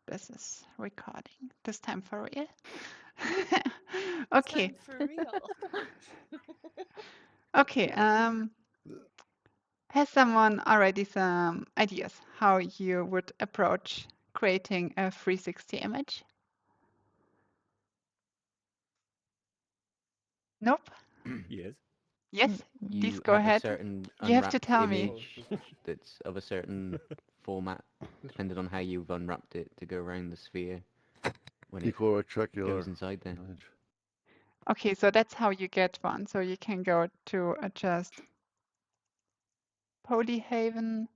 this is recording. This time for real. This Okay. time for real. Okay. Has someone already some ideas how you would approach creating a 360 image? Nope. Yes. Yes. Please You go have a ahead. certain You have to unwrapped tell me. image that's of a certain format, depending on how you've unwrapped it to go around the sphere when it Equiretricular goes inside there. image. Okay, so that's how you get one. So you can go to adjust Polyhaven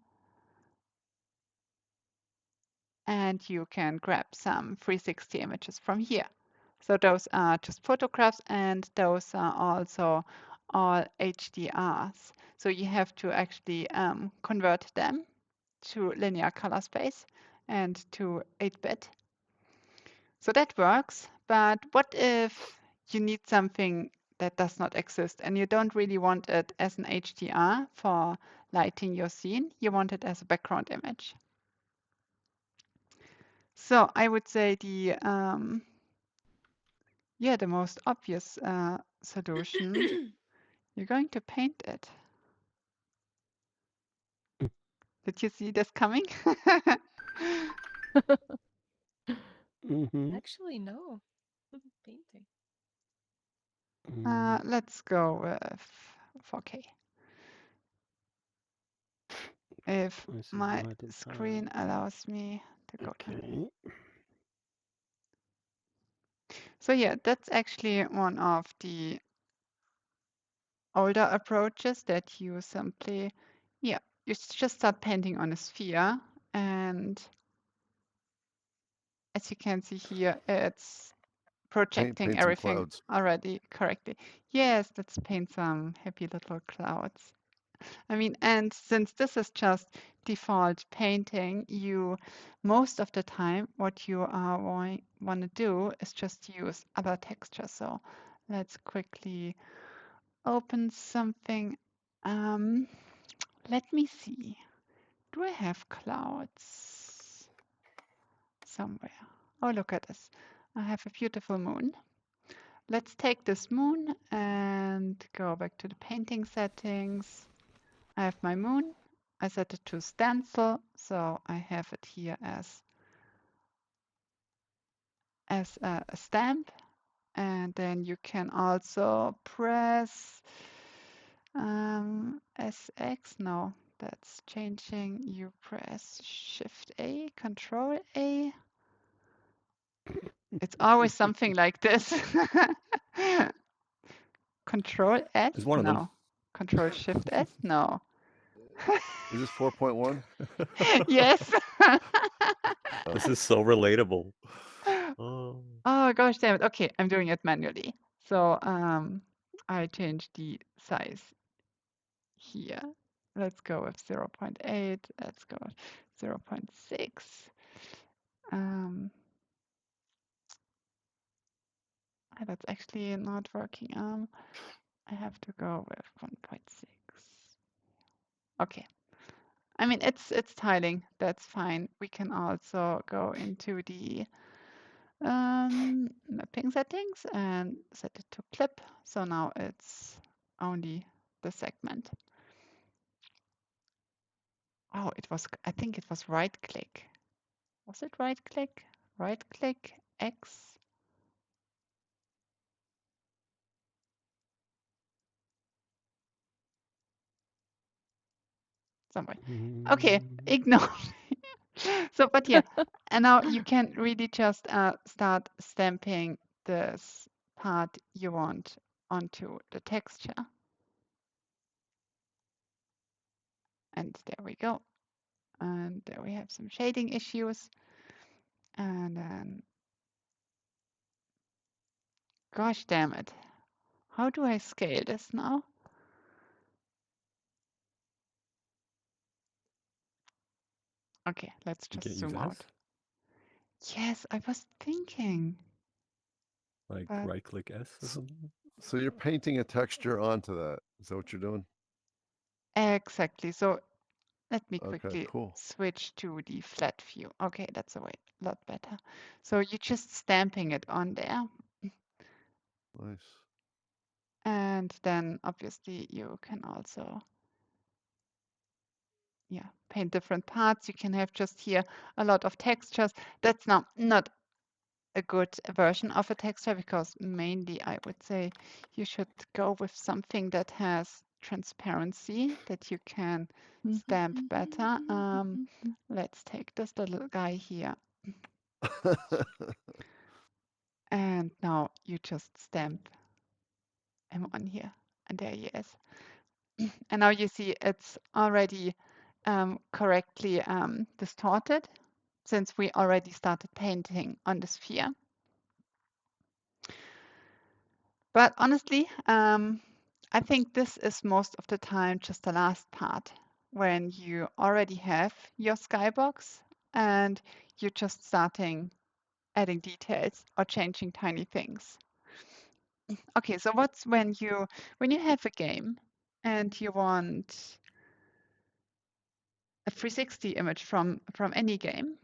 and you can grab some 360 images from here. So those are just photographs and those are also all HDRs. So you have to actually convert them to linear color space and to 8-bit. So that works, but what if you need something that does not exist and you don't really want it as an HDR for lighting your scene, you want it as a background image. So I would say the most obvious solution, you're going to paint it. Did you see this coming? Mm-hmm. Actually, no. Painting. Let's go with 4K. If This is my why the screen time. allows me to go there. Okay. So yeah, that's actually one of the older approaches that you simply, you just start painting on a sphere. And as you can see here, it's projecting Paint some everything clouds. already correctly. Yes, let's paint some happy little clouds. I mean, and since this is just default painting, most of the time, what you are want to do is just use other textures. So let's quickly open something. Um, Let me see. Do I have clouds somewhere? Oh, look at this. I have a beautiful moon. Let's take this moon and go back to the painting settings. I have my moon. I set it to stencil, so I have it here as a stamp. And then you can also press SX. No, that's changing. You press Shift A, Control A. It's always something like this. Control S? It's one of them. No. Control Shift S? No. Is this 4.1? Yes. This is so relatable. Oh. Oh gosh, damn it. Okay, I'm doing it manually. So I change the size here. Let's go with 0.8. Let's go with 0.6. That's actually not working. I have to go with 1.6. Okay. I mean, it's tiling. That's fine. We can also go into the mapping settings and set it to clip. So now it's only the segment. Oh, I think it was right click. Was it right click? Right click, X. Somewhere. Okay, ignore. So, but yeah, and now you can really just start stamping this part you want onto the texture. And there we go. And there we have some shading issues. And then, gosh damn it. How do I scale this now? Okay, let's You just can't use zoom S? out. Yes, I was thinking. Like But right click S or something? So you're painting a texture onto that. Is that what you're doing? exactly. So Let me Okay, quickly cool. switch to the flat view. Okay, that's a lot better. So you're just stamping it on there. Nice. And then obviously you can also, yeah, paint different parts. You can have just here a lot of textures. That's now not a good version of a texture because mainly I would say you should go with something that has transparency that you can stamp better. Let's take this little guy here. And now you just stamp him on here. And there he is. And now you see it's already correctly distorted since we already started painting on the sphere. But honestly, I think this is most of the time just the last part when you already have your skybox and you're just starting adding details or changing tiny things. Okay, so what's when you have a game and you want a 360 image from any game?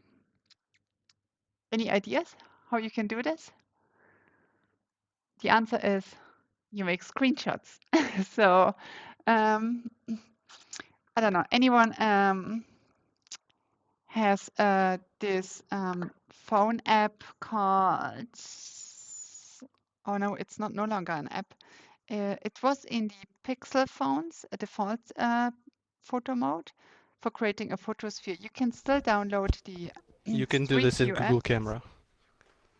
Any ideas how you can do this? The answer is you make screenshots. So I don't know. Anyone has this phone app called? Oh no, it's not no longer an app. It was in the Pixel phones, a default photo mode for creating a photosphere. You can still download the You can do Street this in View app. Google Camera.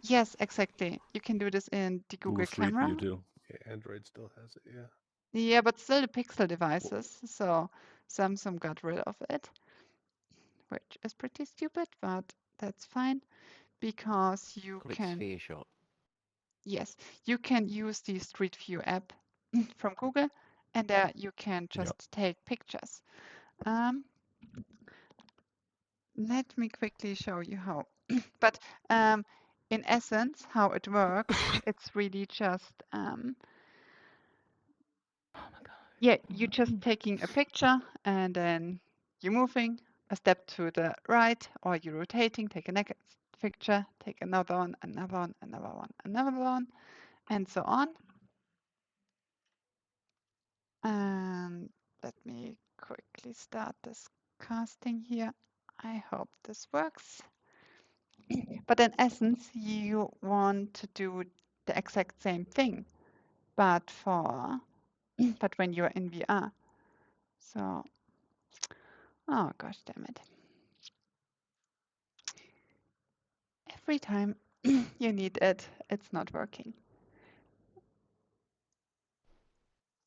Yes, exactly. You can do this in the Google Google Street Camera. View too. Yeah, Android still has it, yeah. Yeah, but still the Pixel devices. So Samsung got rid of it, which is pretty stupid, but that's fine because you Call it can, Sphere Shot. yes, you can use the Street View app from Google, and there you can Yep. just take pictures. Let me quickly show you how. But in essence, how it works, it's really just yeah, you're just taking a picture and then you're moving a step to the right, or you're rotating, take a next picture, take another one, another one, another one, another one, and so on. And let me quickly start this casting here. I hope this works. But in essence, you want to do the exact same thing, but when you're in VR. So, oh gosh, damn it. Every time you need it, it's not working.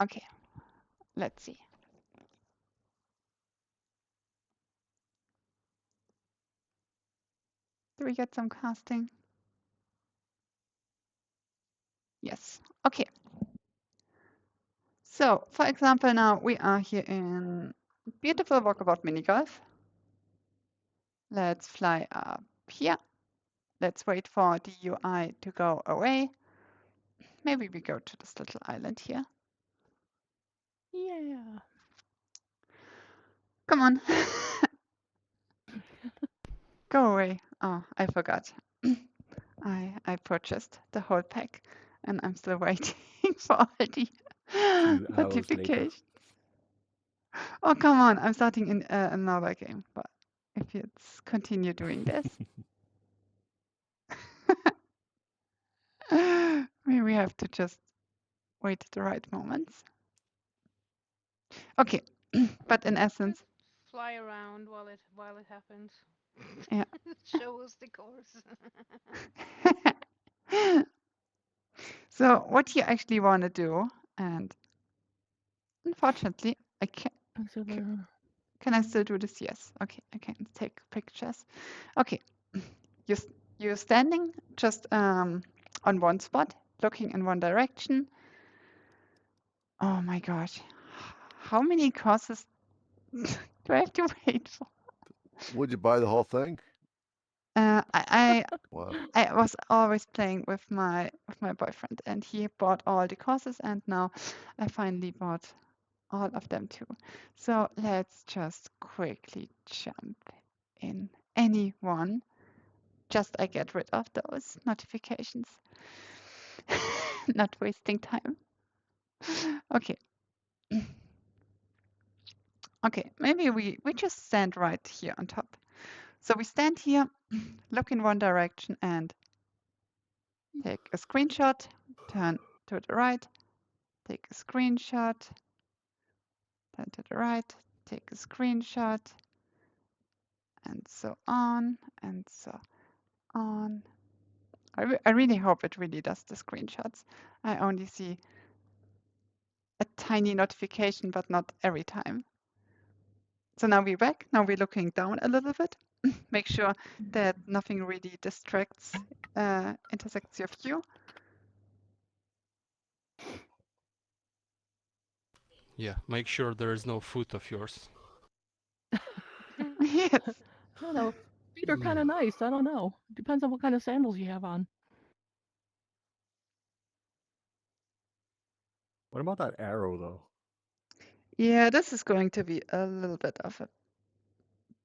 Okay, let's see. Do we get some casting? Yes. Okay. So, for example, now we are here in beautiful Walkabout Mini Golf. Let's fly up here. Let's wait for the UI to go away. Maybe we go to this little island here. Yeah. Come on. Go away. Oh, I forgot. I purchased the whole pack and I'm still waiting for all the 2 hours later. notifications. Oh, come on. I'm starting in another game, but if you continue doing this, maybe we have to just wait the right moments. Okay, but in essence, Fly around while it happens. yeah. Show us the course. So what you actually want to do, and unfortunately, I can't. Can I still do this? Yes. Okay, I can take pictures. Okay, you're standing just on one spot, looking in one direction. Oh my gosh, how many courses do I have to wait for? Would you buy the whole thing? I Wow. I was always playing with my boyfriend, and he bought all the courses, and now I finally bought all of them too. So let's just quickly jump in any one. Just I get rid of those notifications. Not wasting time. Okay. Okay, maybe we just stand right here on top. So we stand here, look in one direction and take a screenshot, turn to the right, take a screenshot, turn to the right, take a screenshot, and so on, and so on. I really hope it really does the screenshots. I only see a tiny notification, but not every time. So now we're back. Now we're looking down a little bit. Make sure that nothing really distracts, intersects your view. Yeah, make sure there is no foot of yours. Yes. I don't know. Feet are kind of nice. I don't know. Depends on what kind of sandals you have on. What about that arrow though? Yeah, this is going to be a little bit of a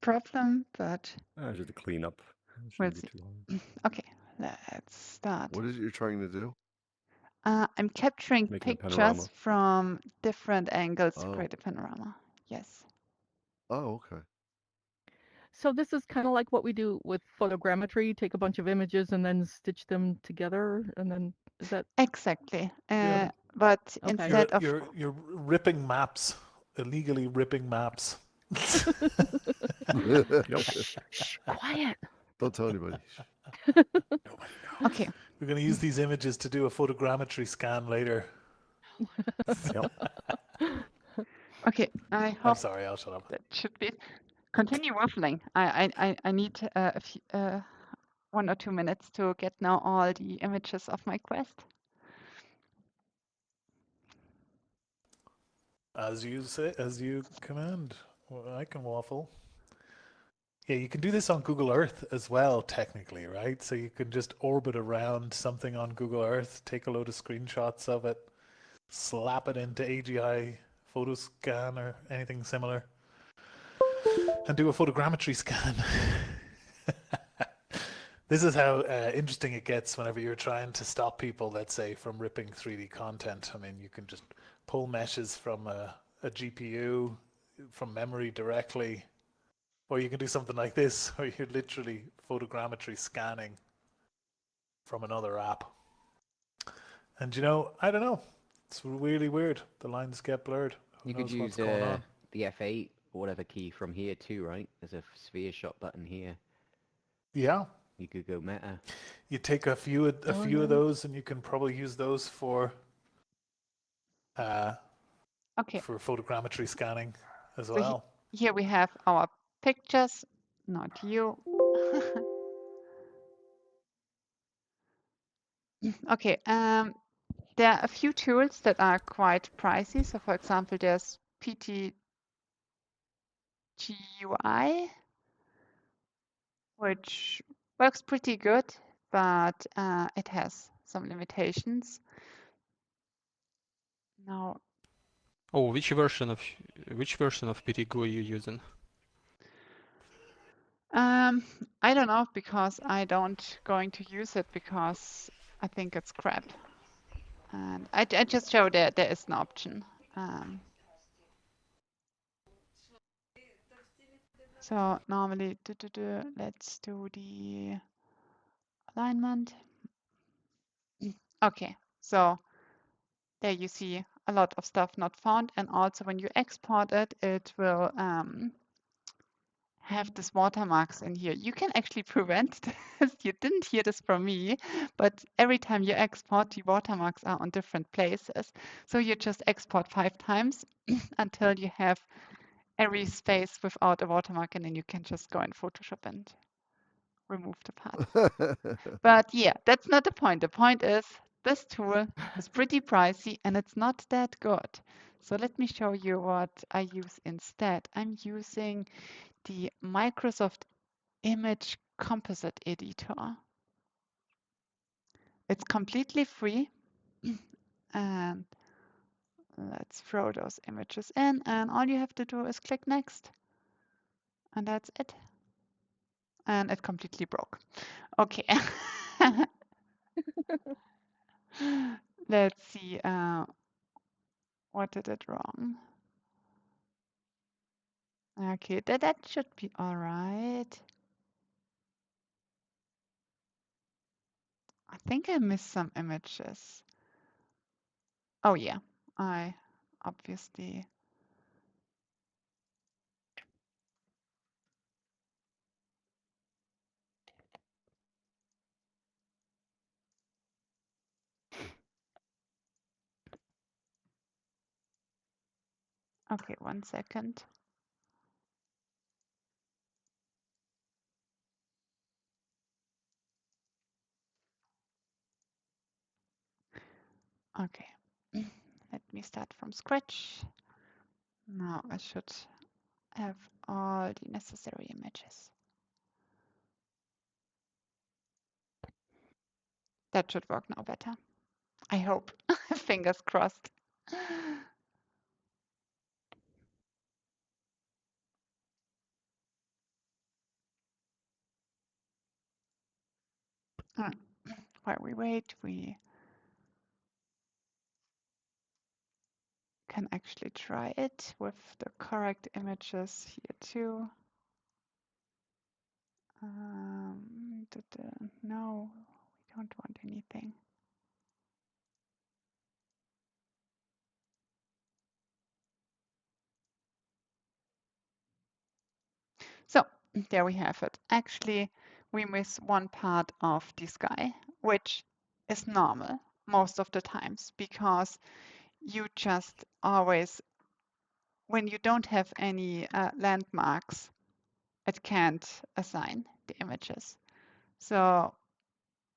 problem, but Just a cleanup. It we'll shouldn't be see. too hard. Okay, let's start. What is it you're trying to do? I'm capturing Making a pictures panorama. from different angles to Oh. create a panorama. Yes. Oh, okay. So this is kind of like what we do with photogrammetry. Take a bunch of images and then stitch them together, and then is that Exactly. Yeah. But okay? instead of You're ripping maps, illegally ripping maps. Yep. Shh, quiet. Don't tell anybody. Nobody knows. okay, We're going to use these images to do a photogrammetry scan later. Yep. okay. I I'm hope sorry, I'll shut up. that should be. Continue waffling. I need one or 2 minutes to get now all the images of my quest. As you say, as you command. Well, I can waffle. Yeah, you can do this on Google Earth as well, technically, right? So you can just orbit around something on Google Earth, take a load of screenshots of it, slap it into AGI photo scan or anything similar, and do a photogrammetry scan. This is how interesting it gets whenever you're trying to stop people, let's say, from ripping 3D content. I mean, you can just pull meshes from a GPU, from memory directly, or you can do something like this, where you're literally photogrammetry scanning from another app. And you know, I don't know, it's really weird. The lines get blurred. Who You could knows use what's going on? the F8 or whatever key from here too, right? There's a sphere shot button here. Yeah, You could go meta. you take a few of yeah. those, and you can probably use those for Okay, photogrammetry scanning as so well. here we have our pictures, not you. Okay, there are a few tools that are quite pricey. So for example, there's PTGUI, which works pretty good, but it has some limitations. Now, Oh, which version of PTGui are you using? I don't know because I don't going to use it because I think it's crap. And I just show there is an option. So normally, let's do the alignment. Okay, so there you see a lot of stuff not found, and also when you export it, it will have these watermarks in here. You can actually prevent this. You didn't hear this from me, but every time you export, the watermarks are on different places. So you just export 5 times until you have every space without a watermark, and then you can just go in Photoshop and remove the part. But yeah, that's not the point. The point is this tool is pretty pricey and it's not that good. So let me show you what I use instead. I'm using the Microsoft Image Composite Editor. It's completely free and let's throw those images in, and all you have to do is click next, and that's it. And it completely broke. Okay. Let's see. What did it wrong? Okay, that should be all right. I think I missed some images. Oh yeah, I obviously. Okay, 1 second. Okay, let me start from scratch. Now I should have all the necessary images. That should work now better. I hope. Fingers crossed. While we wait, we can actually try it with the correct images here too. No, we don't want anything. So there we have it. Actually, we miss one part of the sky, which is normal most of the times because you just always, when you don't have any landmarks, it can't assign the images. So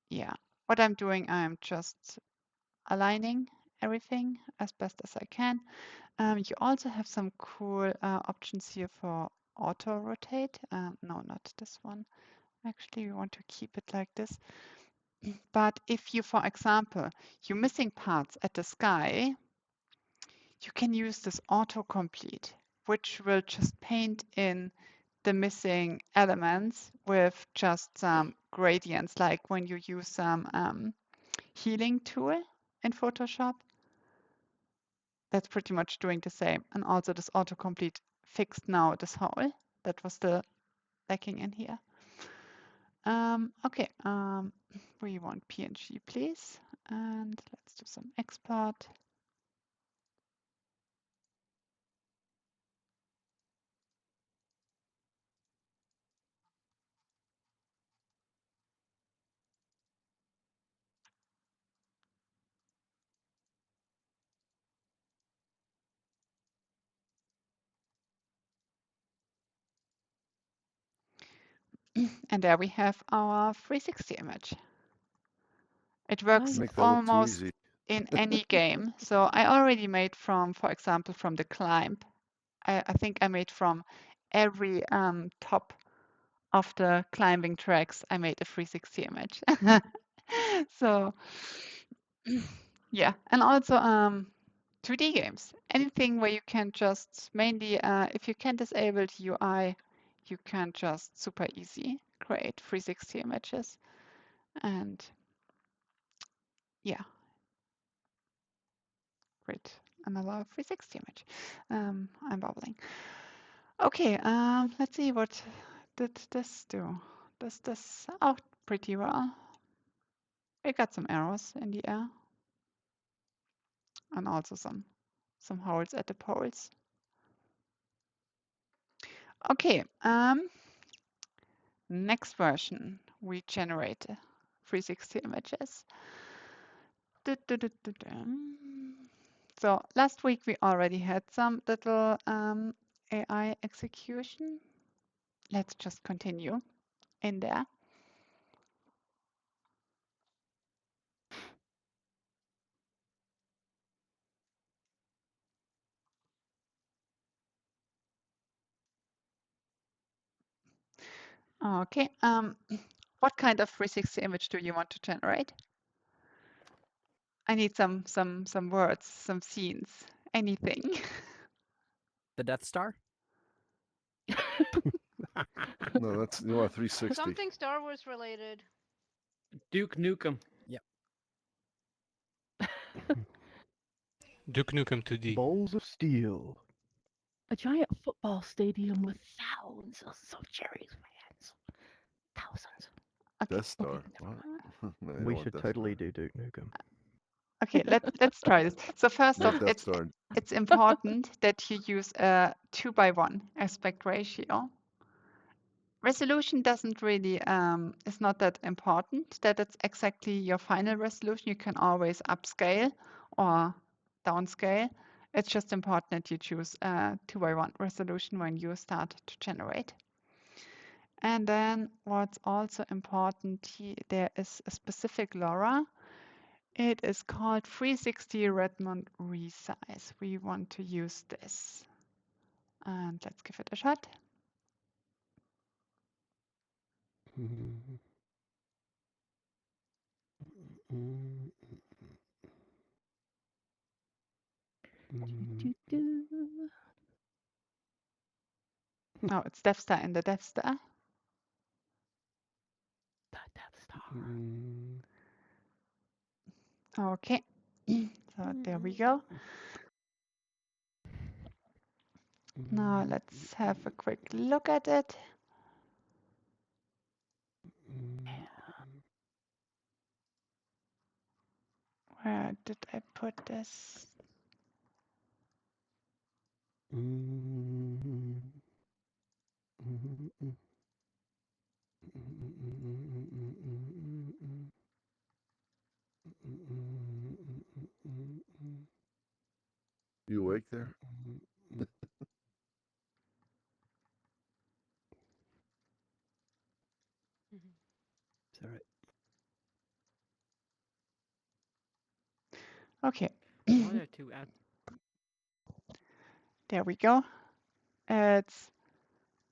yeah, what I'm doing, I'm just aligning everything as best as I can. You also have some cool options here for auto rotate. No, not this one. Actually, we want to keep it like this. But if you, for example, you're missing parts at the sky, you can use this autocomplete, which will just paint in the missing elements with just some gradients, like when you use some healing tool in Photoshop. That's pretty much doing the same. And also this autocomplete fixed now this hole that was still lacking in here. Okay, we want PNG, please. And let's do some export. And there we have our 360 image. It works Nice. Make that look too almost easy. in any game. So I already made from, for example, from the climb. I think I made from every top of the climbing tracks, I made a 360 image. So yeah, and also 2D games. Anything where you can just mainly, if you can disable the UI, you can just super easy create 360 images. And yeah, great. Another 360 image. I'm bubbling. Okay, let's see, what did this do? Does this out pretty well? We got some arrows in the air and also some holes at the poles. Okay, next version, we generate 360 images. So last week we already had some little AI execution. Let's just continue in there. Okay, what kind of 360 image do you want to generate? I need some words, some scenes. anything. The Death Star? No, that's you want 360. Something Star Wars related. Duke Nukem. Yep. Duke Nukem 2D. Balls of steel. A giant football stadium with thousands of Cherries fans. Thousands. Okay, Death Star. okay, What? No, you We don't want should Death totally Star. do Duke Nukem. okay. Let's try this. So first No off, Death Star. it's important that you use a 2:1 aspect ratio. Resolution doesn't really is not that important that it's exactly your final resolution. You can always upscale or downscale. It's just important that you choose a 2:1 resolution when you start to generate. And then what's also important here, there is a specific LoRa. It is called 360 Redmond resize. We want to use this. And let's give it a shot. Do-do-do. Oh, it's Death Star in the Death Star. The Death Star. Okay. So there we go. Now let's have a quick look at it. Where did I put this? You awake there? Is that right? Okay. Why are there two ads? There we go. It's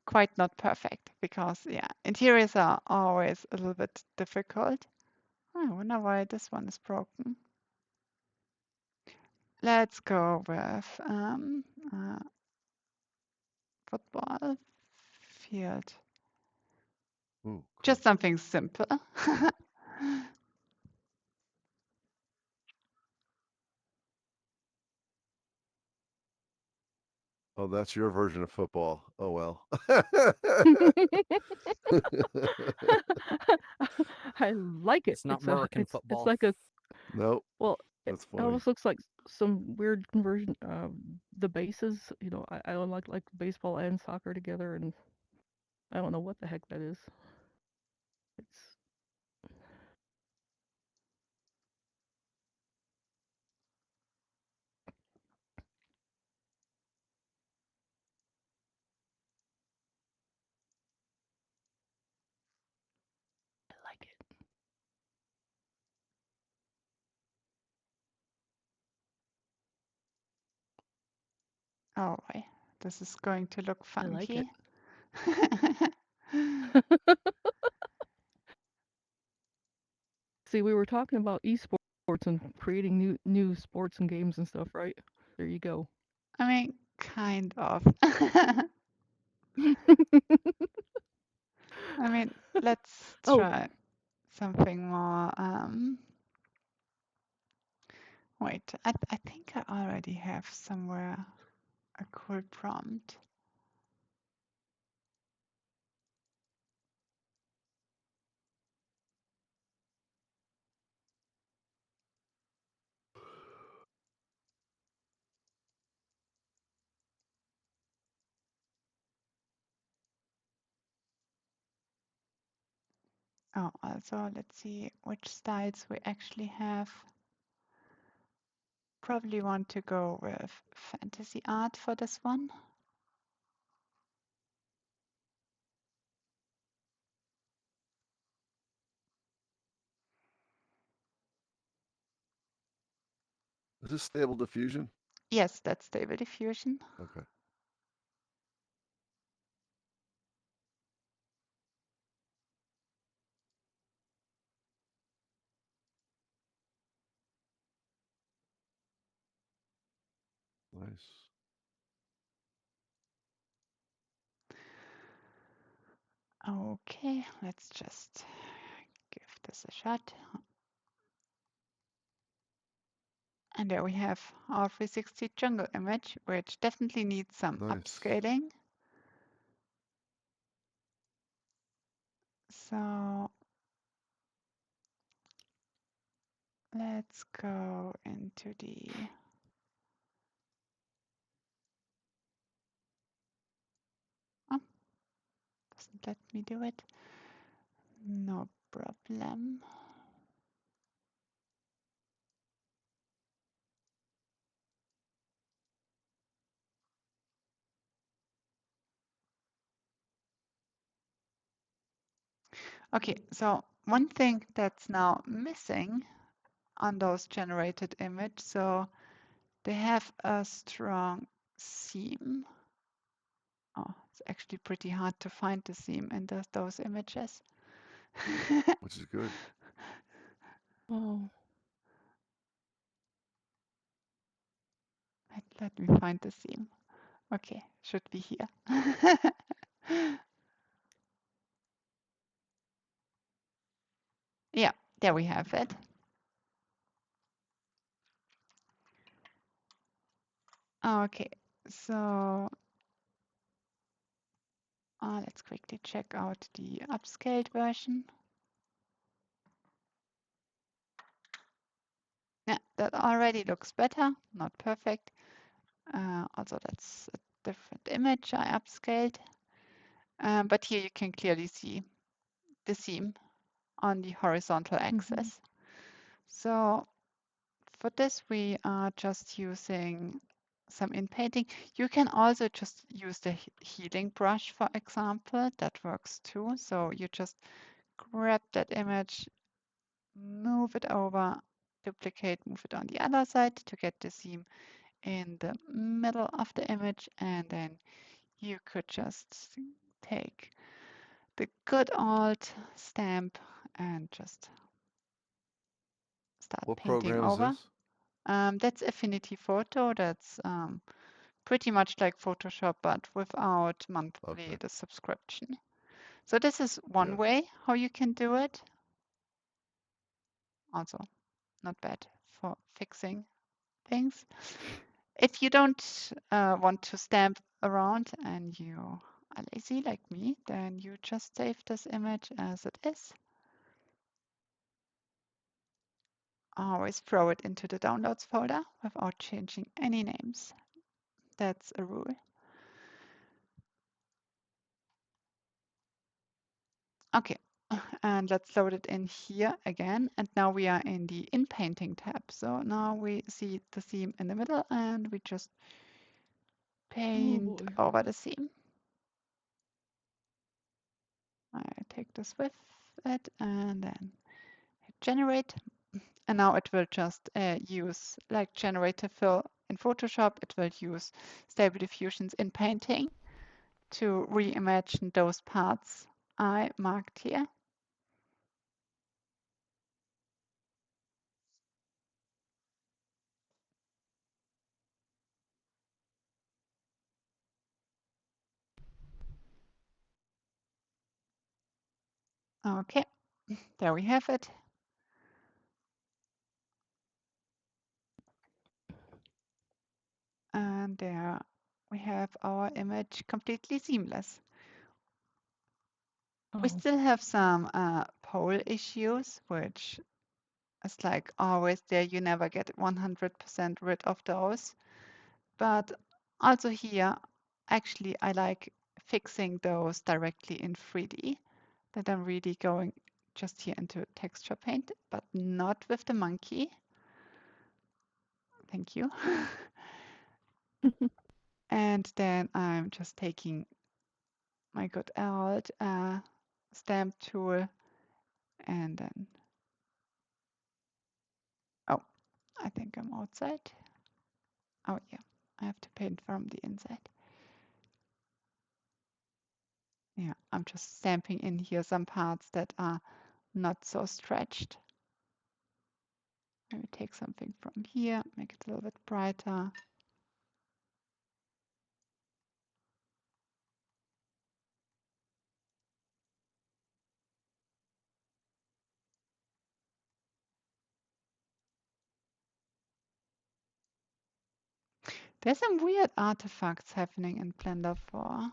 quite not perfect because, yeah, interiors are always a little bit difficult. I wonder why this one is broken. Let's go with football field. Ooh, cool. Just something simple. Oh, that's your version of football. Oh well. I like it. It's not It's American it's football. like a Nope, well. It that's funny. almost looks like some weird conversion of the bases. You know, I don't like baseball and soccer together, and I don't know what the heck that is. It's I like it. Oh, boy. This is going to look I like it. funky. See, we were talking about esports and creating new sports and games and stuff, right? There you go. I mean, kind of. I mean, let's Oh, try something more. Wait, I think I already have somewhere a cool prompt. Oh, also, let's see which styles we actually have. Probably want to go with fantasy art for this one. Is this stable diffusion? Yes, that's stable diffusion. Okay. Nice. Okay, let's just give this a shot. And there we have our 360 jungle image, which definitely needs some Nice. upscaling. So let's go into the oh, doesn't let me do it. No problem. Okay, so one thing that's now missing on those generated image, so they have a strong seam. Oh, it's actually pretty hard to find the seam in those images. Which is good. Oh, Let me find the seam. Okay, should be here. Yeah, there we have it. Okay, so let's quickly check out the upscaled version. Yeah, that already looks better, not perfect. Also, that's a different image I upscaled. But here you can clearly see the seam on the horizontal axis. So for this, we are just using some inpainting. You can also just use the healing brush, for example. That works too. So you just grab that image, move it over, duplicate, move it on the other side to get the seam in the middle of the image, and then you could just take the good old stamp and just start What painting program is over. this? That's Affinity Photo. That's pretty much like Photoshop, but without monthly Okay. the subscription. So this is one Yeah. way how you can do it. Also, not bad for fixing things. If you don't want to stamp around and you are lazy like me, then you just save this image as it is. Always throw it into the downloads folder without changing any names. That's a rule. Okay, and let's load it in here again. And now we are in the in painting tab. So now we see the seam in the middle and we just paint boy. over the seam. I take this with it and then hit generate. And now it will just use like generative fill in Photoshop. It will use stable diffusions in painting to reimagine those parts I marked here. Okay, there we have it. And there we have our image completely seamless. We Oh. still have some pole issues, which is like always there. You never get 100% rid of those. But also here, actually, I like fixing those directly in 3D. That I'm really going just here into texture paint, but not with the monkey. Thank you. And then I'm just taking my good old stamp tool and then, oh, I think I'm outside. Oh yeah, I have to paint from the inside. Yeah, I'm just stamping in here some parts that are not so stretched. Maybe take something from here, make it a little bit brighter. There's some weird artifacts happening in Blender 4.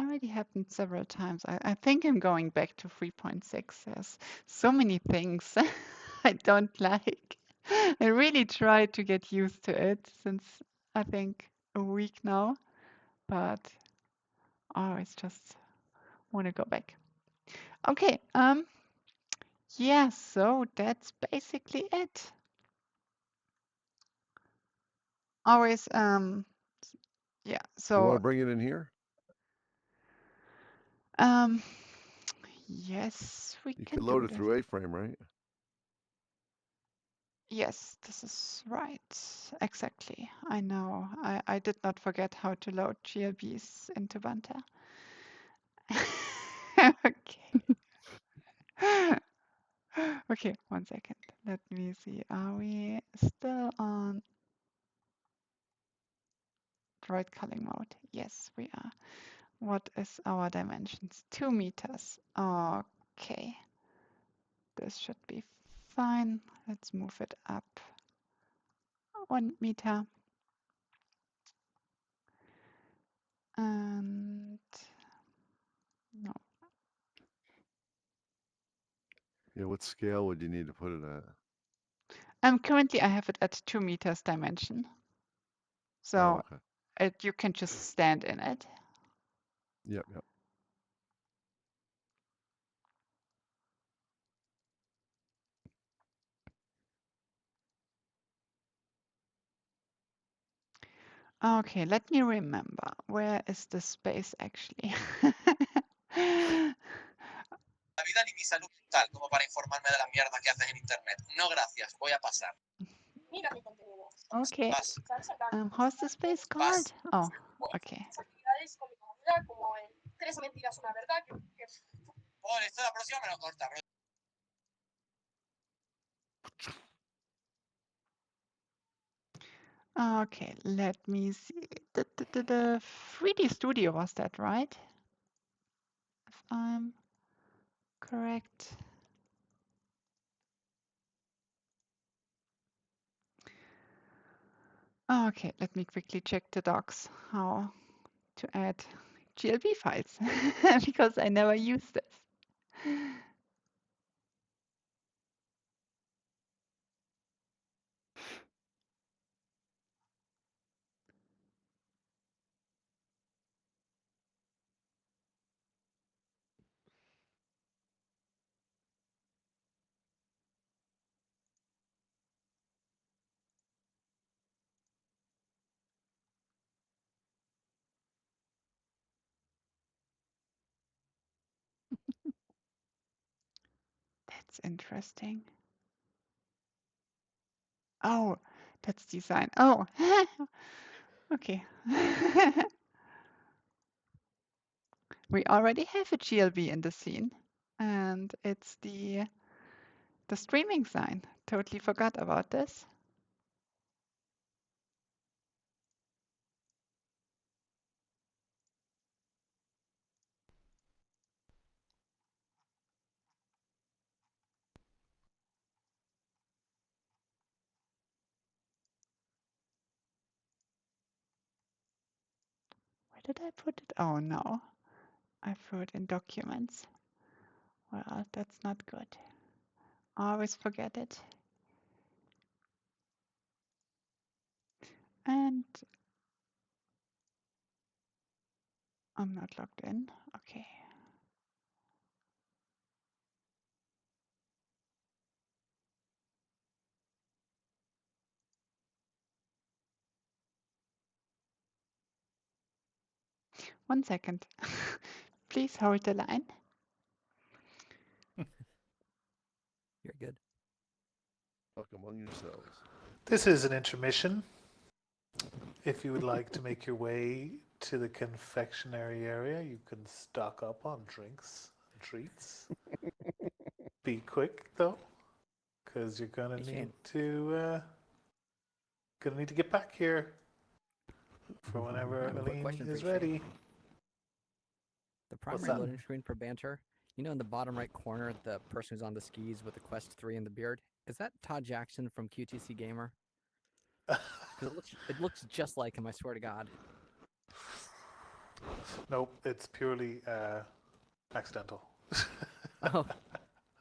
Already happened several times. I think I'm going back to 3.6. There's so many things I don't like. I really tried to get used to it since I think a week now, but I always just want to go back. Okay, yeah, so that's basically it. Always, yeah, Do you want so, to bring it in here? um, yes, we You can can do load it this. through A-frame, right? Yes, this is right. Exactly. I know. I did not forget how to load GLBs into Banter. Okay. Okay, 1 second. Let me see. Are we still on droid culling mode? Yes, we are. What is our dimensions? 2 meters. Okay. This should be fine. Let's move it up 1 meter. And no. Yeah, what scale would you need to put it at? Currently I have it at 2 meters dimension. Oh, So okay. you can just stand in it. Yep, yep. Okay, let me remember. Where is the space actually? La vida ni mi salud tal como para informarme de la mierda que haces en internet. No, gracias, voy a pasar. Mira mi contenido. Okay. Vas. How's the space called? Oh, okay. Actividades con mi comunidad, como el 3 mentiras, una verdad. Por esto la próxima me lo corta, bro. Okay, let me see. The 3D Studio was that, right? If I'm correct. Okay, let me quickly check the docs how to add GLB files because I never used this. That's interesting. Oh, that's design. Oh, okay. We already have a GLB in the scene, and it's the streaming sign. Totally forgot about this. Where did I put it? Oh no, I threw it in documents. Well, that's not good. Always forget it. And I'm not logged in. Okay. One second. Please hold the line. You're good. Talk among yourselves. This is an intermission. If you would like to make your way to the confectionery area, you can stock up on drinks and treats. Be quick though, because you're gonna Hey, need Shane. to get back here for whenever I have a quick Elin question for is you, Shane. ready. The What's primary that? loading screen for Banter, you know in the bottom right corner, the person who's on the skis with the Quest 3 and the beard? Is that Todd Jackson from QTC Gamer? 'Cause it looks just like him. I swear to God. Nope, it's purely accidental. Oh,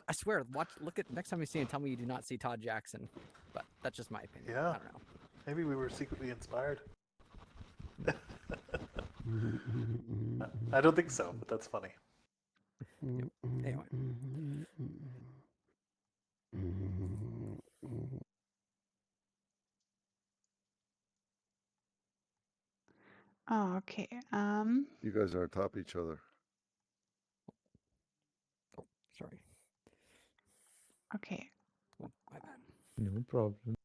I swear. Look at next time you see him. Tell me you do not see Todd Jackson. But that's just my opinion. Yeah. I don't know. Maybe we were secretly inspired. I don't think so, but that's funny. Anyway. Oh, okay. You guys are on top of each other. Oh, sorry. Okay. Oh, my bad. No problem.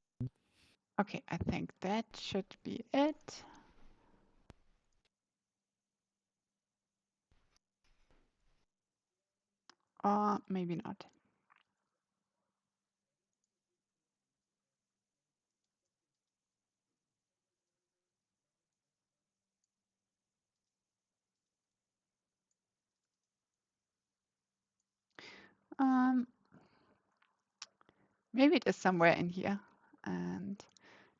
Okay, I think that should be it. Or maybe not. Maybe it is somewhere in here. And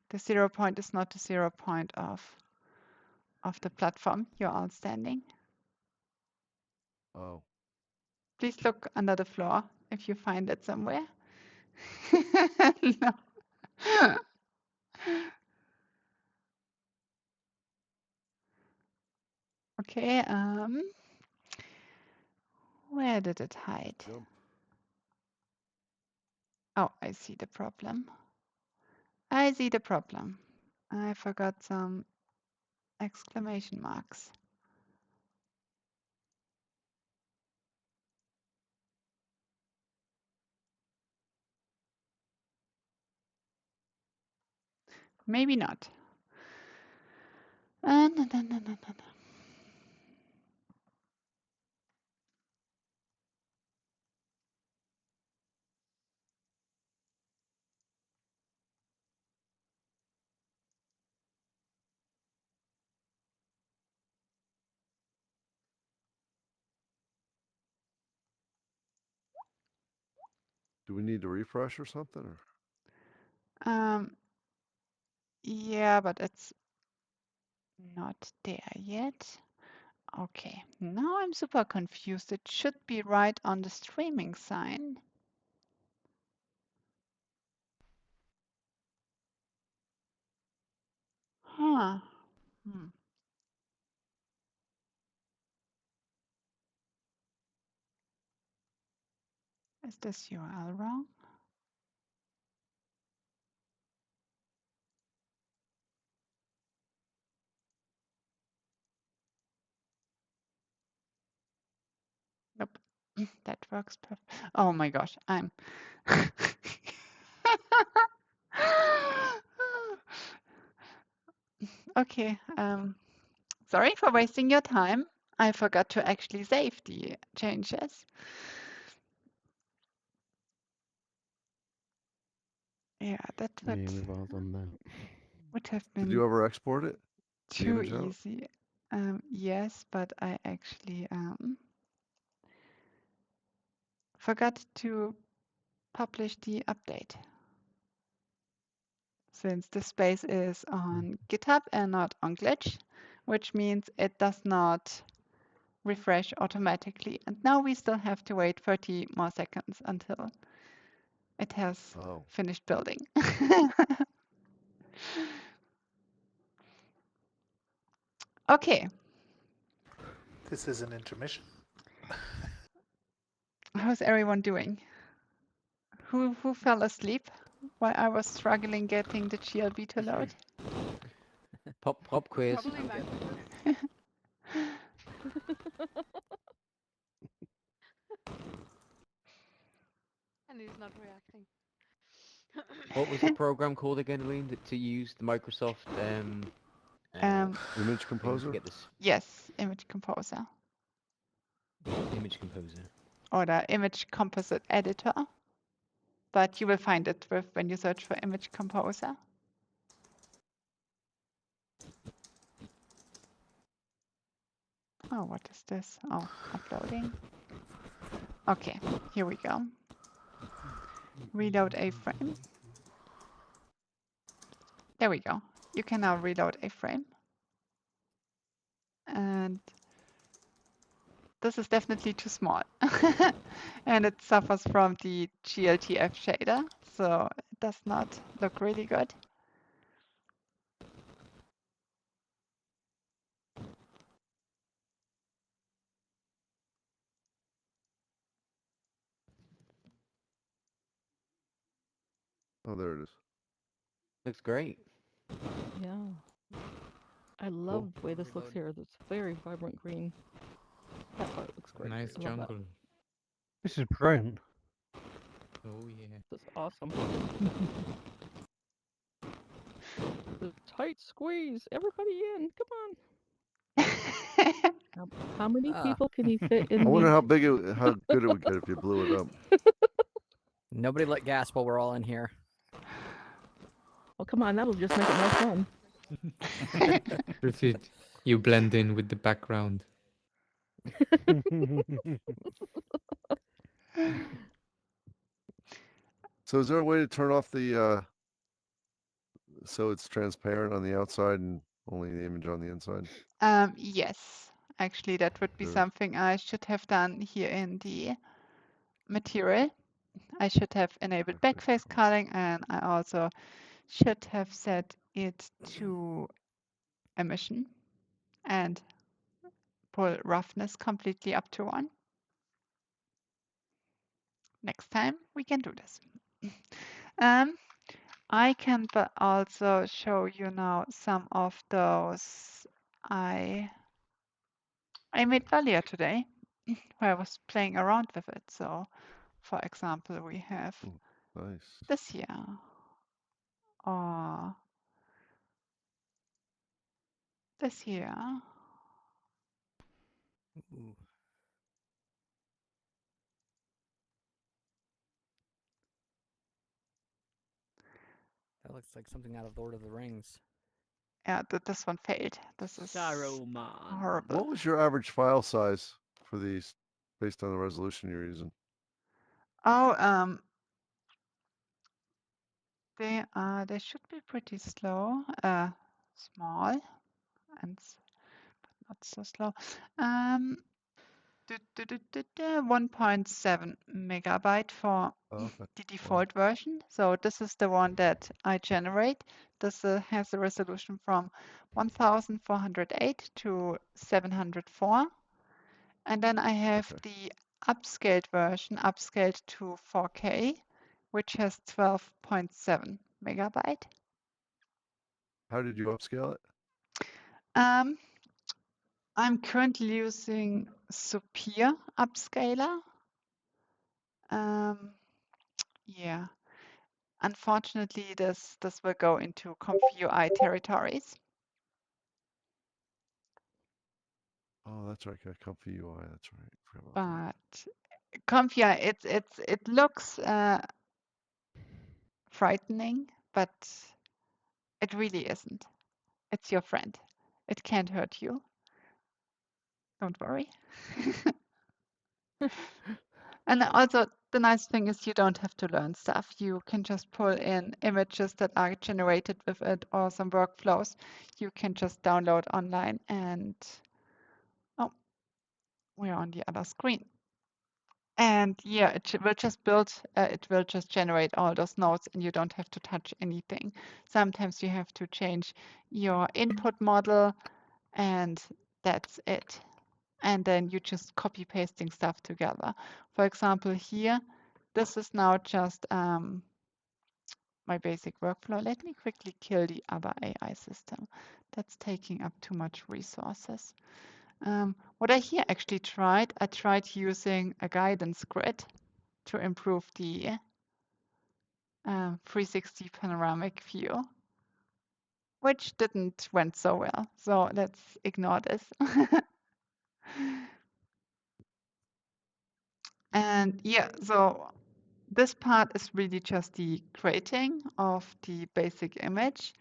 the 0 point is not the 0 point of the platform you're all standing. Oh. Please look under the floor if you find it somewhere. No. Okay, where did it hide? Jump. Oh, I see the problem. I see the problem. I forgot some exclamation marks. Maybe not. No, no, no, no, no, no. Do we need to refresh or something? Or? Yeah, but it's not there yet. Okay, now I'm super confused. It should be right on the streaming sign. Huh. Is this URL wrong? Nope. That works perfect. Oh my gosh, I'm okay. Sorry for wasting your time. I forgot to actually save the changes. Yeah, that Yeah, we've all done that. would have Did been you ever export it? The too image out? easy. Yes, but I actually forgot to publish the update. Since the space is on GitHub and not on Glitch, which means it does not refresh automatically. And now we still have to wait 30 more seconds until it has finished building. Okay. This is an intermission. How's everyone doing? Who fell asleep while I was struggling getting the GLB to load? Pop quiz. Probably back. And he's not reacting. What was the program called again, Elin, to use the Microsoft Image thing Composer? to get this Yes, Image Composer. image composer? Or the Image Composite Editor. But you will find it when you search for Image Composer. Oh, what is this? Oh, uploading. Okay, here we go. Reload a frame. There we go. You can now reload a frame. And this is definitely too small. And it suffers from the GLTF shader, so it does not look really good. Oh, there it is. Looks great. Yeah. I love the way this looks here. It's very vibrant green. That part looks great. Nice I love that. jungle. This is brilliant. Oh yeah. This is awesome. The tight squeeze. Everybody in. Come on. How many people can he fit I in wonder the... how big how good it would get if you blew it up. Nobody let gas while we're all in here. Oh, come on. That'll just make it more fun. If you blend in with the background. So is there a way to turn off the so it's transparent on the outside and only the image on the inside? Yes, actually, that would be Sure. something I should have done here in the material. I should have enabled backface culling, and I also should have set it to emission and pull roughness completely up to 1. Next time we can do this. I can but also show you now some of those I made earlier today, where I was playing around with it. So, for example, we have Nice. this here, or this here. Ooh. That looks like something out of Lord of the Rings. Yeah, this one failed. This is horrible. What was your average file size for these based on the resolution you're using? Oh, they should be pretty slow, small, and not so slow. 1.7 megabyte for Oh, okay. the default version. So this is the one that I generate. This has a resolution from 1408 to 704. And then I have the upscaled version, upscaled to 4K, which has 12.7 megabyte. How did you upscale it? Um, I'm currently using Superior Upscaler. Yeah. Unfortunately, this will go into ComfUI territories. Oh, that's right. Comfy UI. That's right. I forgot about that. But ComfUI, it looks frightening, but it really isn't. It's your friend. It can't hurt you. Don't worry. And also, the nice thing is you don't have to learn stuff. You can just pull in images that are generated with it or some workflows you can just download online, and oh, we're on the other screen. And yeah, will just build, it will just generate all those nodes and you don't have to touch anything. Sometimes you have to change your input model and that's it. And then you just copy pasting stuff together. For example, here, this is now just my basic workflow. Let me quickly kill the other AI system. That's taking up too much resources. What I here actually tried, I tried using a guidance grid to improve the 360 panoramic view, which didn't went so well. So let's ignore this. And yeah, so this part is really just the creating of the basic image.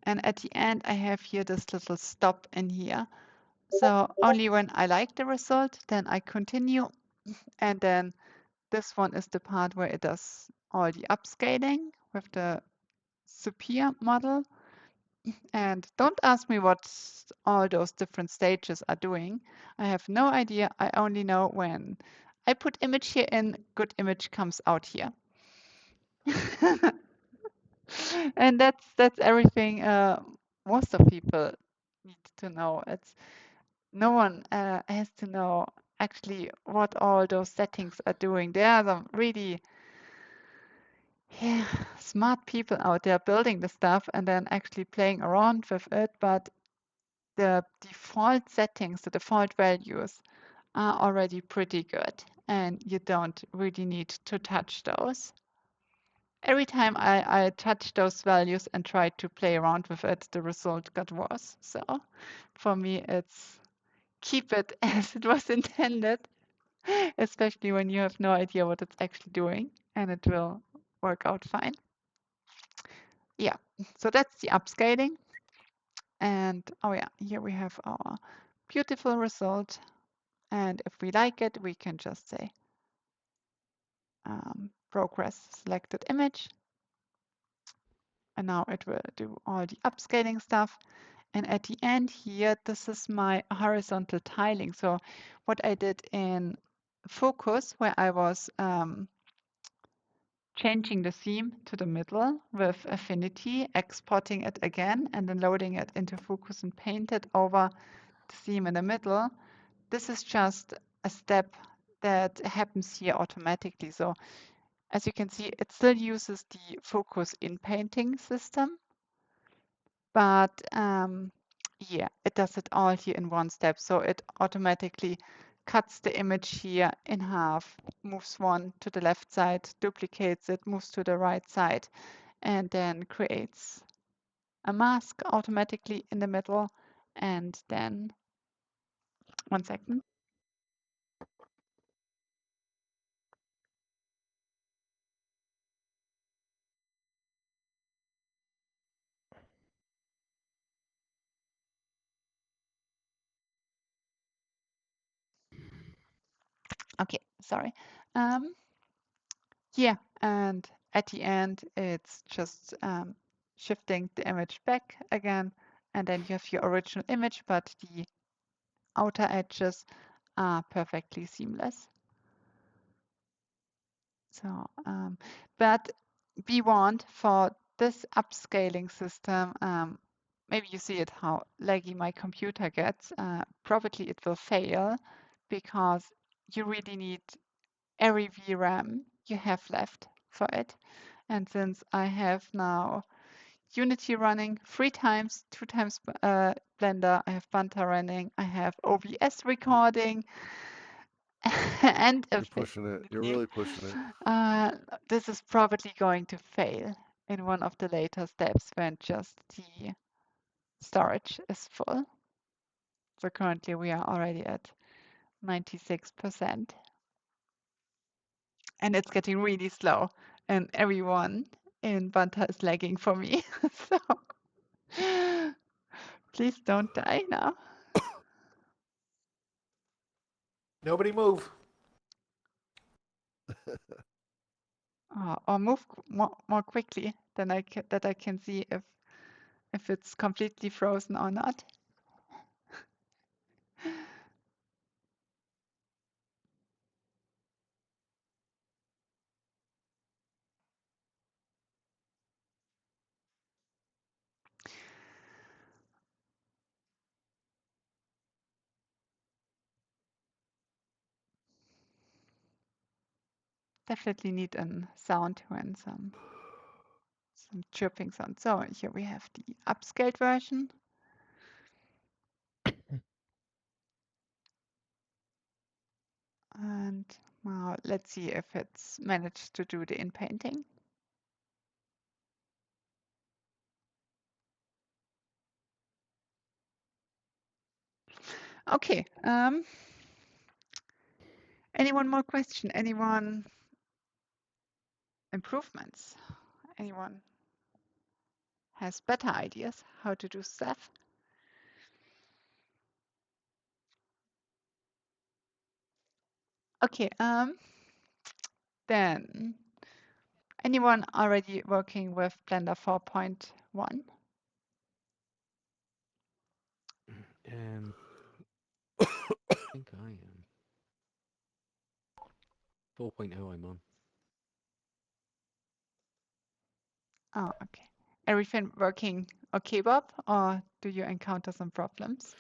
And at the end, I have here this little stop in here. So only when I like the result, then I continue. And then this one is the part where it does all the upscaling with the Superior model. And don't ask me what all those different stages are doing. I have no idea. I only know when I put image here in, good image comes out here. And that's everything most of people need to know. It's no one has to know actually what all those settings are doing. There are some really smart people out there building the stuff and then actually playing around with it, but the default settings, the default values are already pretty good and you don't really need to touch those. Every time I touch those values and try to play around with it, the result got worse. So for me, it's keep it as it was intended, especially when you have no idea what it's actually doing, and it will work out fine. Yeah, so that's the upscaling. And oh yeah, here we have our beautiful result. And if we like it, we can just say progress selected image. And now it will do all the upscaling stuff. And at the end here, this is my horizontal tiling. So what I did in Focus, where I was changing the theme to the middle with Affinity, exporting it again, and then loading it into Focus and paint it over the theme in the middle. This is just a step that happens here automatically. So as you can see, it still uses the Focus in painting system, but yeah, it does it all here in one step. So it automatically cuts the image here in half, moves one to the left side, duplicates it, moves to the right side, and then creates a mask automatically in the middle. And then, one second. Okay, sorry. Yeah, and at the end, it's just shifting the image back again, and then you have your original image, but the outer edges are perfectly seamless. So, but be warned for this upscaling system, maybe you see it how laggy my computer gets. Probably it will fail because you really need every VRAM you have left for it. And since I have now Unity running 3 times, 2 times Blender, I have Banter running, I have OBS recording, and You're pushing it. You're really pushing it. this is probably going to fail in one of the later steps when just the storage is full. So currently we are already at 96%. And it's getting really slow. And everyone in Banter is lagging for me. So please don't die now. Nobody move. Or move more quickly than that I can see if it's completely frozen or not. Definitely need a sound when some chirping sound. So here we have the upscaled version. And now let's see if it's managed to do the in-painting. Okay. Anyone more question? Anyone improvements? Anyone has better ideas how to do stuff? Okay. Then anyone already working with Blender 4.1? I think I am. 4.0 I'm on. Oh, okay. Everything working okay, Bob, or do you encounter some problems?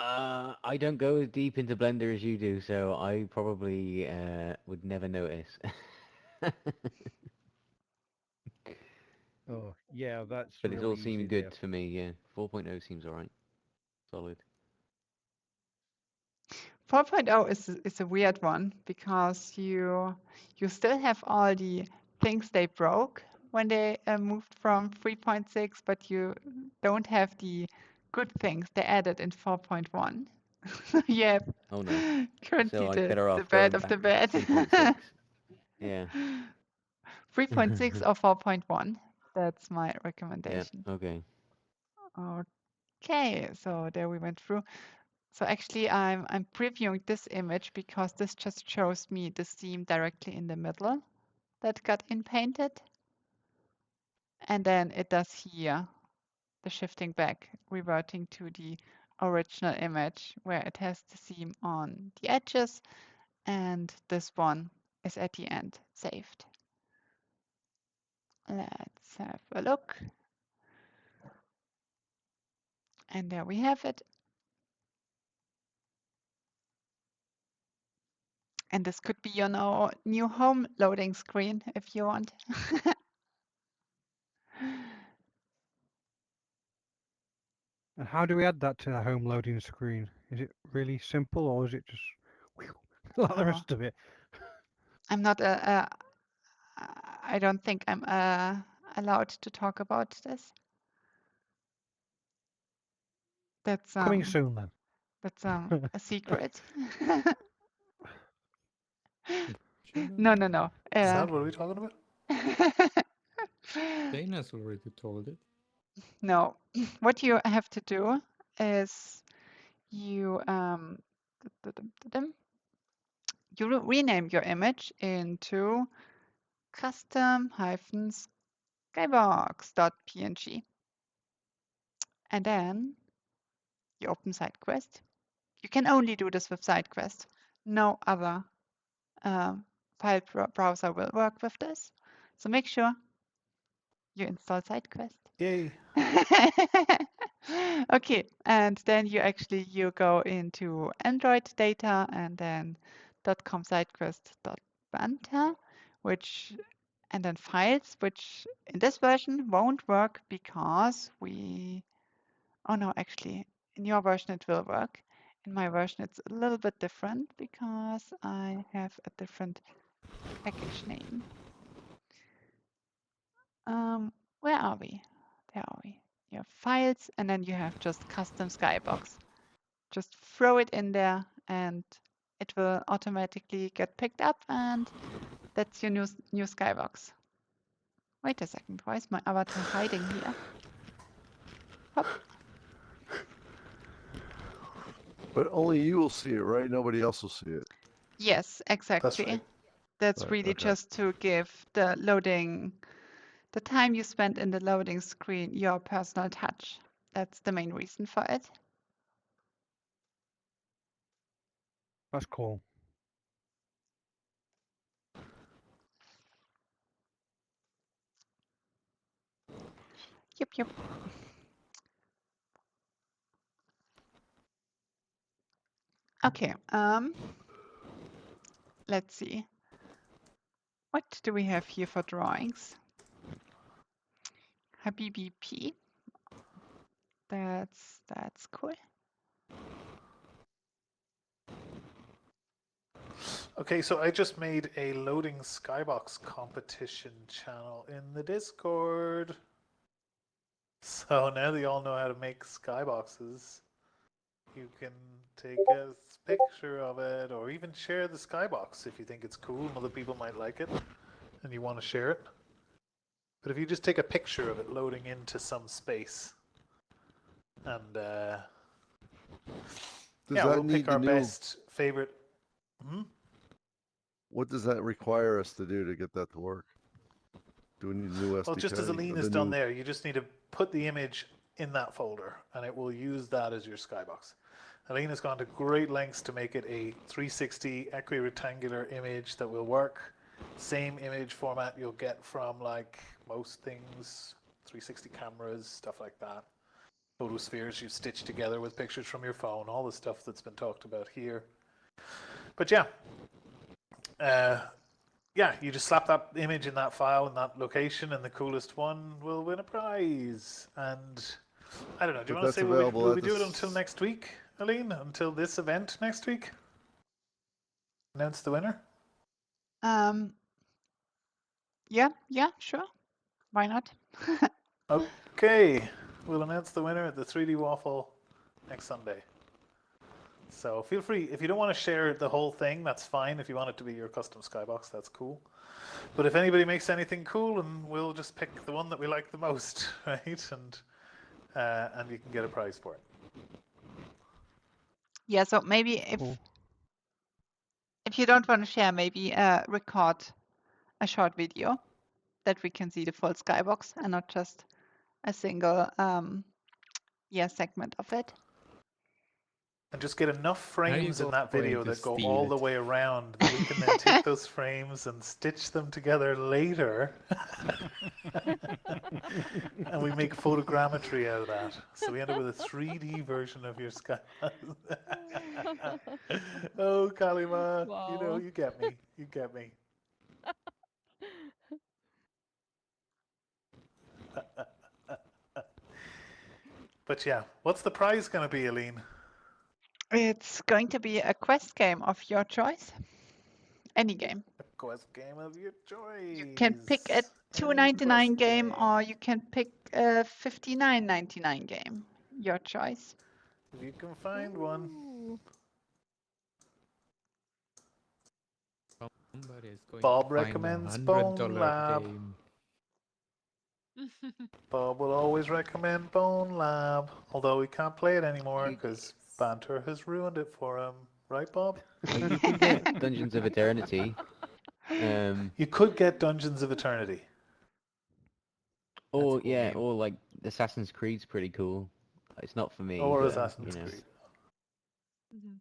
I don't go as deep into Blender as you do, so I probably would never notice. Oh, yeah, that's But it's really all easy seeming there. good for me, yeah. 4.0 seems alright. Solid. 4.0 is a weird one because you still have all the things they broke when they moved from 3.6, but you don't have the good things they added in 4.1. You have Oh no. currently So I'm better the off bad going of the back to bad. 3.6. Yeah. 3.6 or 4.1. That's my Yeah, recommendation. okay. Okay, so there we went through. So actually I'm previewing this image because this just shows me the seam directly in the middle that got inpainted. And then it does here the shifting back, reverting to the original image where it has the seam on the edges, and this one is at the end saved. Let's have a look. And there we have it. And this could be your new home loading screen if you want. And how do we add that to the home loading screen? Is it really simple, or is it just like the Oh, rest of it? I'm not I don't think I'm allowed to talk about this. That's Coming soon then. a secret. Channel? No. Sad, what are we talking about? Dana's already told it. No. What you have to do is you you rename your image into custom-skybox.png, and then you open SideQuest. You can only do this with SideQuest. No other file browser will work with this. So make sure you install SideQuest. Yay. Okay, and then you go into Android data and then .com sidequest.banter, and then files, which in this version won't work because oh no, actually, in your version it will work. In my version it's a little bit different because I have a different package name. Where are we? There are we. You have files and then you have just custom skybox. Just throw it in there and it will automatically get picked up, and that's your new skybox. Wait a second, why is my avatar hiding here? Hop. But only you will see it, right? Nobody else will see it. Yes, That's exactly. right. That's Right, really okay. just to give the time you spend in the loading screen your personal touch. That's the main reason for it. That's cool. Yep. Okay, let's see. What do we have here for drawings? Habibi P. That's cool. Okay, so I just made a loading skybox competition channel in the Discord. So now that you all know how to make skyboxes, you can take a picture of it or even share the skybox if you think it's cool and other people might like it and you want to share it. But if you just take a picture of it loading into some space and Does that we'll need pick the our new? best favorite. What does that require us to do to get that to work? Do we need a new SDK? Well, just as Elin The has done new- there, you just need to put the image in that folder, and it will use that as your skybox. Elin has gone to great lengths to make it a 360 equi-rectangular image that will work. Same image format you'll get from like most things, 360 cameras, stuff like that. Photospheres you stitch together with pictures from your phone, all the stuff that's been talked about here. But yeah, you just slap that image in that file in that location, and the coolest one will win a prize. And I don't know, do you But want to that's say available will at we the do it until next week, Elin? Until this event next week? Announce the winner? Yeah, sure. Why not? Okay, we'll announce the winner at the 3D Waffle next Sunday. So feel free, if you don't want to share the whole thing, that's fine. If you want it to be your custom skybox, that's cool. But if anybody makes anything cool, and we'll just pick the one that we like the most, right? And you can get a prize for it. Yeah, so maybe Cool. if you don't want to share, maybe record a short video that we can see the full skybox and not just a single segment of it. And just get enough frames in that going video to that go steal all the it? way around that we can then take those frames and stitch them together later. And we make photogrammetry out of that. So we end up with a 3D version of your sky. Oh, Kalima, Wow. you get me. You get me. But yeah, what's the prize going to be, Elin? It's going to be a quest game of your choice. Any game. A quest game of your choice. You can pick a Any $2.99 quest game or you can pick a $59.99 game. Your choice. If you can find one. Ooh. Somebody's going Bob to find recommends $100 Bone Lab. game. Bob will always recommend Bone Lab, although he can't play it anymore because Banter has ruined it for him. Right, Bob? Well, you can get Dungeons of Eternity. You could get Dungeons of Eternity. Or a cool yeah, game. or like Assassin's Creed's pretty cool. It's not for me. Or but, Assassin's you know. Creed. Mhm.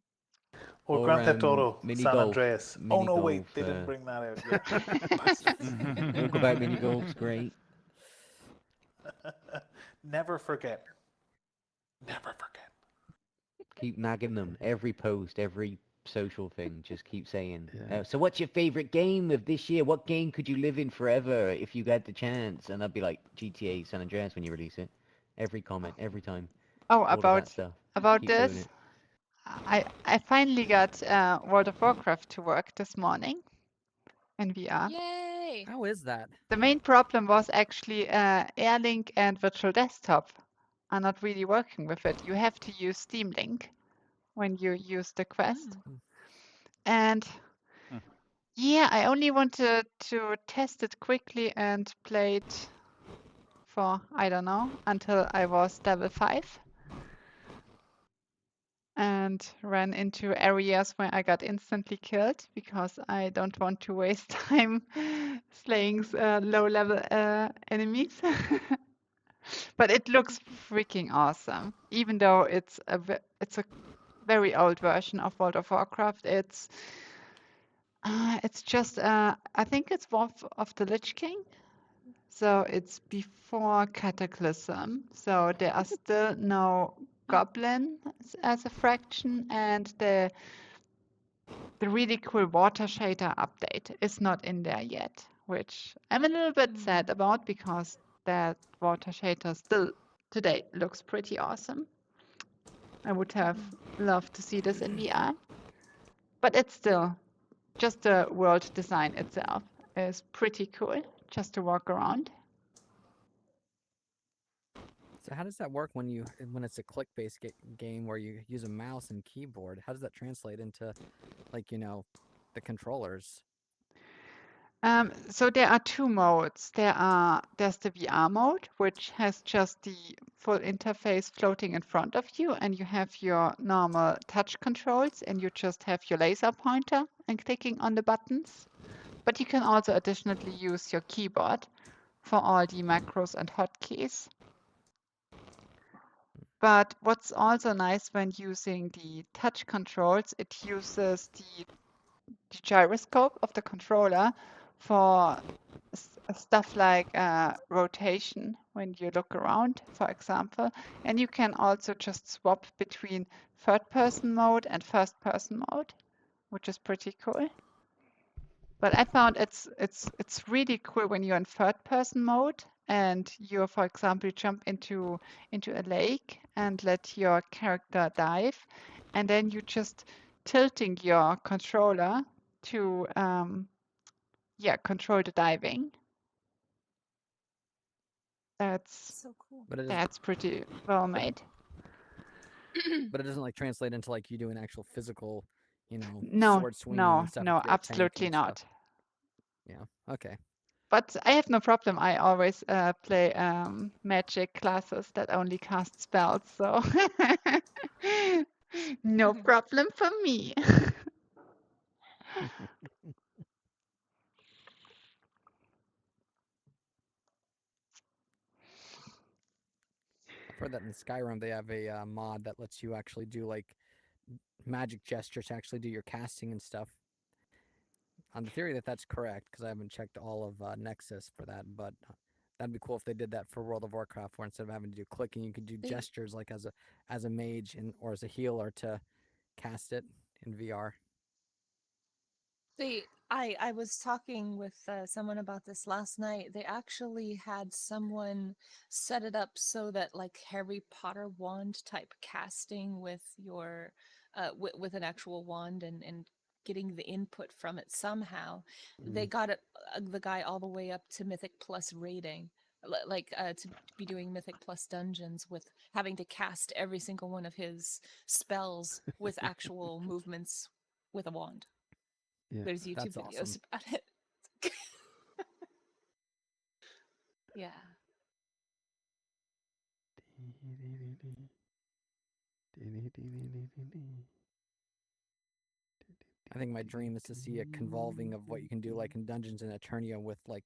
Or Grand Theft Auto mini San golf. Andreas. Mini Oh no, wait, golf, they didn't bring that out yet. Bastards. Walkabout mini golf's great. Never forget. Never forget. Keep nagging them. Every post, every social thing, just keep saying. So what's your favorite game of this year? What game could you live in forever if you had the chance? And I'd be like, GTA San Andreas when you release it. Every comment, every time. Oh, All of that stuff. about Keep doing this. it. I finally got World of Warcraft to work this morning in VR. Yay! How is that? The main problem was actually Airlink and Virtual Desktop are not really working with it. You have to use Steam Link when you use the Quest. And yeah, I only wanted to test it quickly and play it for, I don't know, until I was level 5. And ran into areas where I got instantly killed because I don't want to waste time slaying low-level enemies. But it looks freaking awesome, even though it's a very old version of World of Warcraft. It's just I think it's War of the Lich King, so it's before Cataclysm. So there are still no goblins as a fraction, and the really cool water shader update is not in there yet, which I'm a little bit sad about because that water shader still today looks pretty awesome. I would have loved to see this in VR, but it's still just the world design itself is pretty cool just to walk around. So how does that work when it's a click-based game where you use a mouse and keyboard? How does that translate into, like, the controllers? So there are 2 modes. There's the VR mode, which has just the full interface floating in front of you, and you have your normal touch controls, and you just have your laser pointer and clicking on the buttons. But you can also additionally use your keyboard for all the macros and hotkeys. But what's also nice when using the touch controls, it uses the gyroscope of the controller for stuff like rotation when you look around, for example. And you can also just swap between third person mode and first person mode, which is pretty cool. But I found it's really cool when you're in third person mode and you, for example, jump into a lake and let your character dive, and then you just tilting your controller to control the diving. That's So cool. But it is, that's pretty well made. but it doesn't like translate into like you doing actual physical, you know, No, sword swinging no, and stuff. no, If you're a tank absolutely and stuff. not. Yeah. Okay. But I have no problem. I always play magic classes that only cast spells, so no problem for me. I've heard that in Skyrim they have a mod that lets you actually do like magic gestures to actually do your casting and stuff. On the theory that that's correct, because I haven't checked all of Nexus for that, but that'd be cool if they did that for World of Warcraft, where instead of having to do clicking, you could do gestures like as a mage or as a healer to cast it in VR. I was talking with someone about this last night. They actually had someone set it up so that like Harry Potter wand type casting with your with an actual wand and getting the input from it somehow. They got it the guy all the way up to Mythic Plus rating. Like to be doing Mythic Plus dungeons with having to cast every single one of his spells with actual movements with a wand. Yeah. There's YouTube That's videos awesome. about it. Yeah. I think my dream is to see a convolving of what you can do like in Dungeons and Eternia with like